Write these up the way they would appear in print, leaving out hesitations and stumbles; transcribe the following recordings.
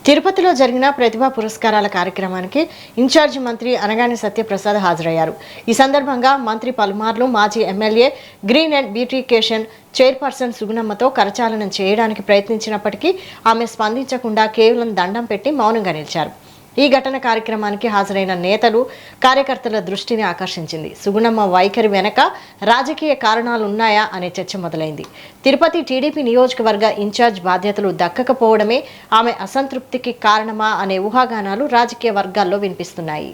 తిరుపతిలో జరిగిన ప్రతిభా పురస్కారాల కార్యక్రమానికి ఇన్ఛార్జ్ మంత్రి అనగాని సత్యప్రసాద్ హాజరయ్యారు. ఈ సందర్భంగా మంత్రి పలుమార్లు మాజీ MLA green and beautification chairperson సుగుణమ్మతో కరచాలనం చేయడానికి ప్రయత్నించినప్పటికీ ఆమె స్పందించకుండా కేవలం దండం పెట్టి మౌనంగా నిలిచారు. ఈ ఘటన కార్యక్రమానికి హాజరైన నేతలు, కార్యకర్తల దృష్టిని ఆకర్షించింది. సుగుణమ్మ వైఖరి వెనక రాజకీయ కారణాలు ఉన్నాయా అనే చర్చ మొదలైంది. తిరుపతి టీడీపీ నియోజకవర్గ ఇన్ఛార్జ్ బాధ్యతలు దక్కకపోవడమే ఆమె అసంతృప్తికి కారణమా అనే ఊహాగానాలు రాజకీయ వర్గాల్లో వినిపిస్తున్నాయి.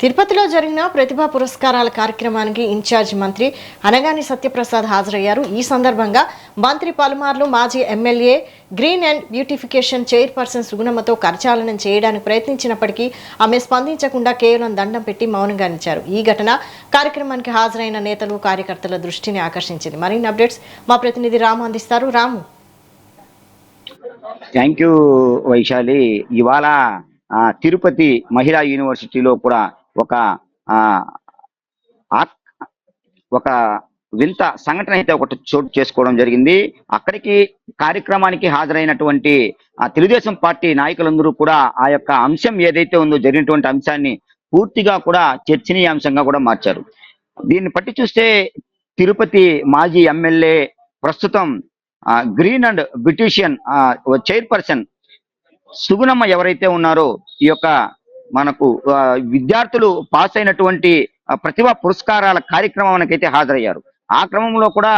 తిరుపతిలో జరిగిన ప్రతిభా పురస్కారాల కార్యక్రమానికి ఇన్ఛార్జ్ మంత్రి అనగాని సత్యప్రసాద్ హాజరయ్యారు. ఈ సందర్భంగా మంత్రి పలుమార్లు మాజీ MLA green and beautification chairperson సుగుణమ్మతో కరచాలనం చేయడానికి ప్రయత్నించినప్పటికీ ఆమె స్పందించకుండా కేవలం దండం పెట్టి మౌనంగా నిలిచారు. ఈ ఘటన కార్యక్రమానికి హాజరైన నేతలు, కార్యకర్తల దృష్టిని ఆకర్షించింది. మరిన్ని అప్డేట్స్ మా ప్రతినిధి రాము అందిస్తారు. రాము. Thank you Vaishali. ఇవాళ తిరుపతి మహిళా యూనివర్సిటీలో కూడా ఒక వింత సంఘటన అయితే ఒకటి చోటు చేసుకోవడం జరిగింది. అక్కడికి కార్యక్రమానికి హాజరైనటువంటి తెలుగుదేశం పార్టీ నాయకులందరూ కూడా ఆ యొక్క అంశం ఏదైతే ఉందో జరిగినటువంటి అంశాన్ని పూర్తిగా కూడా చర్చనీయాంశంగా కూడా మార్చారు. దీన్ని బట్టి చూస్తే తిరుపతి మాజీ ఎమ్మెల్యే, ప్రస్తుతం green and beautician chairperson Sugunamma ఎవరైతే ఉన్నారో ఈ యొక్క మనకు విద్యార్థులు పాస్ అయినటువంటి ప్రతిభా పురస్కారాల కార్యక్రమానికైతే హాజరయ్యారు. ఆ క్రమంలో కూడా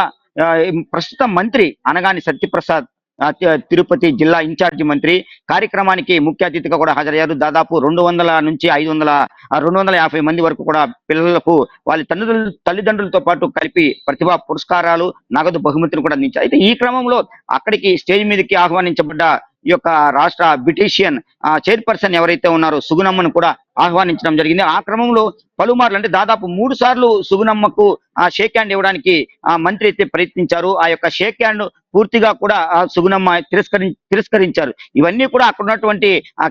ప్రస్తుత మంత్రి అనగాని సత్యప్రసాద్, తిరుపతి జిల్లా ఇన్ఛార్జి మంత్రి, కార్యక్రమానికి ముఖ్య అతిథిగా కూడా హాజరయ్యారు. దాదాపు 200 నుంచి 250 మంది వరకు కూడా పిల్లలకు వాళ్ళ తల్లిదండ్రులతో పాటు కలిపి ప్రతిభా పురస్కారాలు, నగదు బహుమతులు కూడా అందించారు. అయితే ఈ క్రమంలో అక్కడికి స్టేజ్ మీదకి ఆహ్వానించబడ్డ ఈ యొక్క రాష్ట్ర బ్యూటిషియన్ చైర్పర్సన్ ఎవరైతే ఉన్నారో సుగుణమ్మను కూడా ఆహ్వానించడం జరిగింది. ఆ క్రమంలో పలుమార్లు, అంటే దాదాపు 3 సార్లు సుగుణమ్మకు షేక్ హ్యాండ్ ఇవ్వడానికి మంత్రి అయితే ప్రయత్నించారు. ఆ యొక్క షేక్ హ్యాండ్ పూర్తిగా కూడా సుగుణమ్మ తిరస్కరించారు. ఇవన్నీ కూడా అక్కడ ఉన్నటువంటి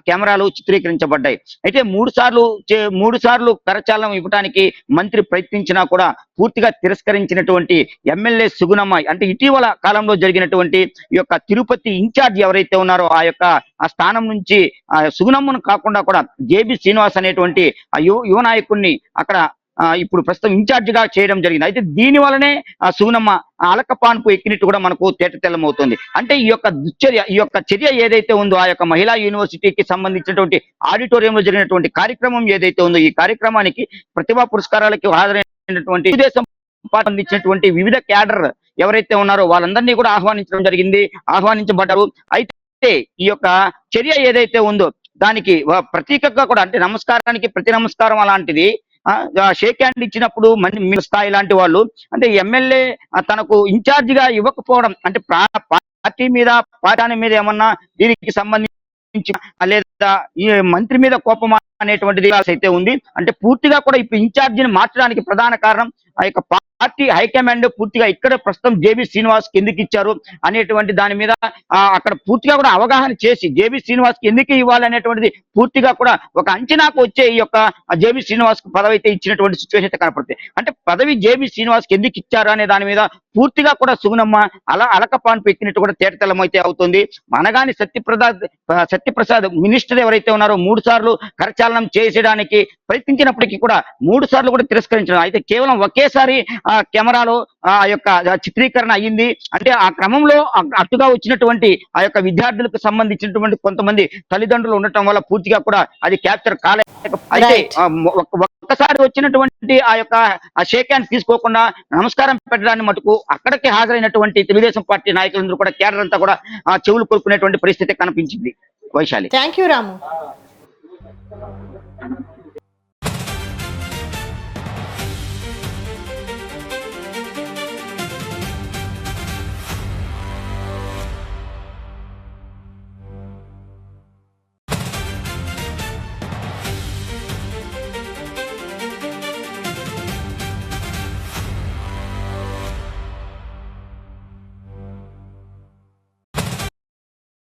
కెమెరాలు చిత్రీకరించబడ్డాయి. అయితే 3 సార్లు కరచాలనం ఇవ్వడానికి మంత్రి ప్రయత్నించినా కూడా పూర్తిగా తిరస్కరించినటువంటి ఎమ్మెల్యే సుగుణమ్మ, అంటే ఇటీవల కాలంలో జరిగినటువంటి ఈ యొక్క తిరుపతి ఇన్ఛార్జ్ ఎవరైతే ఉన్నారో ఆ యొక్క ఆ స్థానం నుంచి సుగుణమ్మను కాకుండా కూడా జేబీ శ్రీనివాస్ అనేటువంటి ఆ యువ నాయకుడిని అక్కడ ఇప్పుడు ప్రస్తుతం ఇన్ఛార్జ్ గా చేయడం జరిగింది. అయితే దీని వల్లనే సుగుణమ్మ అలకపాన్పు ఎక్కినట్టు కూడా మనకు తేటతెల్లమవుతుంది. అంటే ఈ యొక్క చర్య ఏదైతే ఉందో ఆ యొక్క మహిళా యూనివర్సిటీకి సంబంధించినటువంటి ఆడిటోరియంలో జరిగినటువంటి కార్యక్రమం ఏదైతే ఉందో ఈ కార్యక్రమానికి ప్రతిభా పురస్కారాలకి హాజరైనటువంటి తెలుగుదేశం పార్టీ అందించినటువంటి వివిధ క్యాడర్ ఎవరైతే ఉన్నారో వాళ్ళందరినీ కూడా ఆహ్వానించబడ్డారు. అయితే ఈ యొక్క చర్య ఏదైతే ఉందో దానికి ప్రతీకగా కూడా, అంటే నమస్కారానికి ప్రతి నమస్కారం అలాంటిది, షేక్ హ్యాండ్ ఇచ్చినప్పుడు మీ స్థాయి లాంటి వాళ్ళు, అంటే ఎమ్మెల్యే తనకు ఇన్ఛార్జ్ గా ఇవ్వకపోవడం, అంటే పార్టీ మీద ఏమన్నా దీనికి సంబంధించి లేదా ఈ మంత్రి మీద కోపం అనేటువంటిది అయితే ఉంది. అంటే పూర్తిగా కూడా ఇప్పుడు ఇన్ఛార్జిని మార్చడానికి ప్రధాన కారణం ఆ యొక్క పార్టీ హైకమాండ్ పూర్తిగా ఇక్కడ ప్రస్తుతం జేబీ శ్రీనివాస్ కి ఎందుకు ఇచ్చారు అనేటువంటి దాని మీద అక్కడ పూర్తిగా కూడా అవగాహన చేసి జేబీ శ్రీనివాస్ కి ఎందుకు ఇవ్వాలి అనేటువంటిది పూర్తిగా కూడా ఒక అంచనాకు వచ్చే ఈ యొక్క జేబీ శ్రీనివాస్ కు పదవి అయితే ఇచ్చినటువంటి సిచ్యువేషన్ అయితే కనపడుతుంది. అంటే పదవి జేబీ శ్రీనివాస్ కి ఎందుకు ఇచ్చారు అనే దాని మీద పూర్తిగా కూడా సుగుణమ్మ అలకపాన్పు ఎక్కినట్టు కూడా తేటతెల్లం అయితే అవుతుంది. అనగాని సత్యప్రసాద్ మినిస్టర్ ఎవరైతే ఉన్నారో 3 సార్లు కరచాలనం చేసేయడానికి ప్రయత్నించినప్పటికీ కూడా 3 సార్లు కూడా తిరస్కరించడం. అయితే కేవలం ఒకేసారి కెమెరాలో ఆ యొక్క చిత్రీకరణ అయ్యింది. అంటే ఆ క్రమంలో అటుగా వచ్చినటువంటి ఆ యొక్క విద్యార్థులకు సంబంధించినటువంటి కొంతమంది తల్లిదండ్రులు ఉండటం వల్ల పూర్తిగా కూడా అది క్యాప్చర్ కాలేదు. అయితే ఒక్కసారి వచ్చినటువంటి ఆ యొక్క షేక్ హ్యాండ్ తీసుకోకుండా నమస్కారం పెట్టడాన్ని మటుకు అక్కడికి హాజరైనటువంటి తెలుగుదేశం పార్టీ నాయకులందరూ కూడా కేడర్ అంతా కూడా చెవులు కొరుకునేటువంటి పరిస్థితి కనిపించింది. వైశాలి. Thank you Ramu.